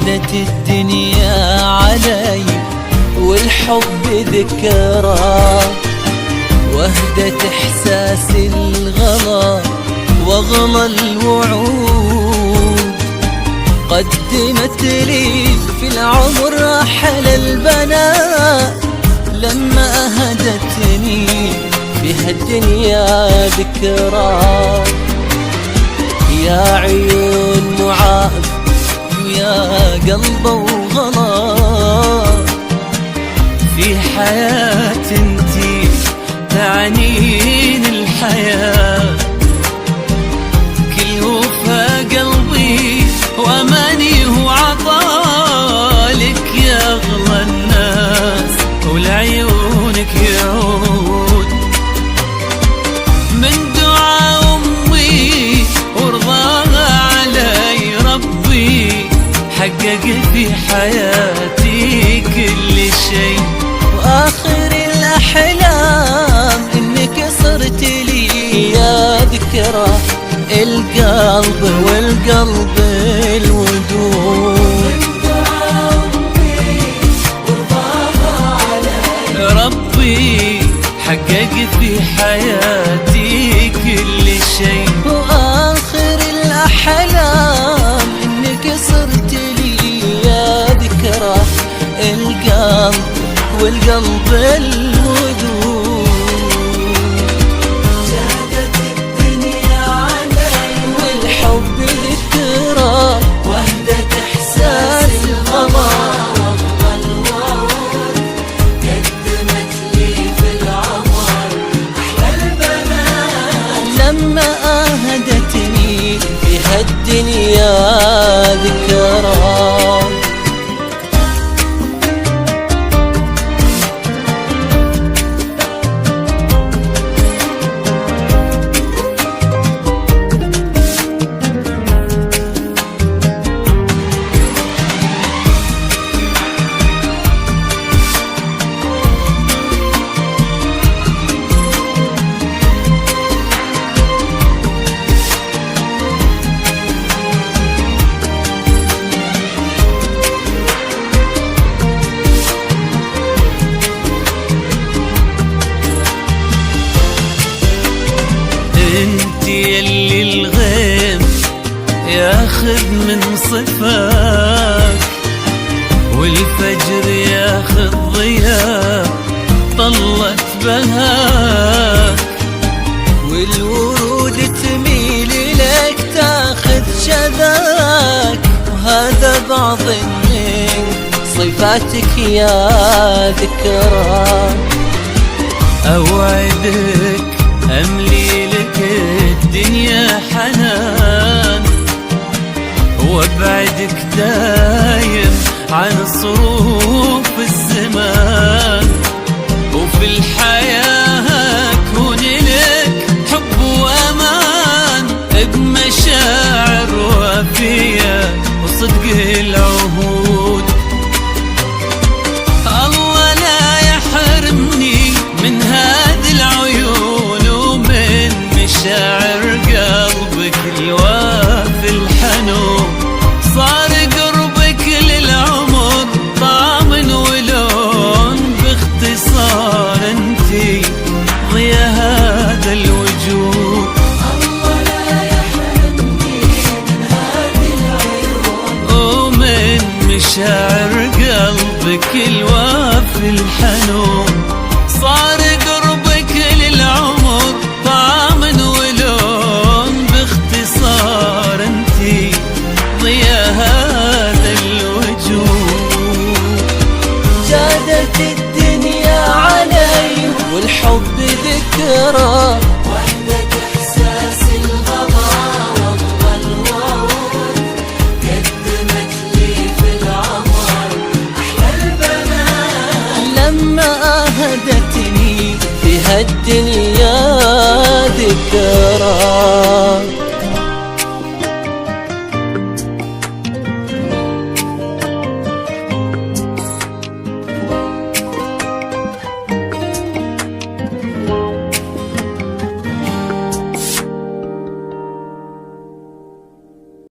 جادت الدنيا علي والحب ذكرى، وهدت إحساس الغلا واغلى الوعود. قدمت لي في العمر أحلى البنات لما أهدتني بهالدنيا ذكرى. يا عيون معاذ ويا قلب وغلا، في حياة انتي تعنين الحياة. كل وفا قلبي واماني وعطالك يا اغلى الناس، ولعيونك يعود من دعاء امي ورضاها علي ربي. حقق في حياتي كل شيء، واخر الاحلام انك صرت لي يا ذكرى القلب والقلب الودود. ربي حقق في حياتي كل شيء، واخر الاحلام انك صرت لي يا ذكرى القلب والقلب الودود. جادت الدنيا علي والحب ذكرى، وهدت إحساس الغلا واغلى الوعود. قدمت لي في العمر أحلى البنات لما أهدتني في هالدنيا ذكرى. انتي اللي الغيم ياخذ من صفاك، والفجر ياخذ ضياء طلت بهاك، والورود تميل لك تاخذ شذاك. وهذا بعض من صفاتك يا ذكرى. اوعدك املي لك الدنيا حنان، وابعدك دايم عن صروف الزمان. وفي الحياة كون لك حب وامان، بمشاعر وفية وصدق العهود. الله لا يحرمني من هذه العيون ومن مشاعر قلبك الوافي الحنون. صار قربك للعمر طعم ولون، باختصار انتي ضياء هذا الوجود. الله لا يحرمني من هذه العيون ومن مشاعر قلبك الوافي الحنون. صار قربك للعمر طعم ولون، باختصار انتي ضياء هذا الوجود. جادت الدنيا علي والحب ذكرى، وحدة إحساس الغلا واغلى الوعود. قدمت لي في العمر أحلى البنات لما أهدتني في هالدنيا ذكرى.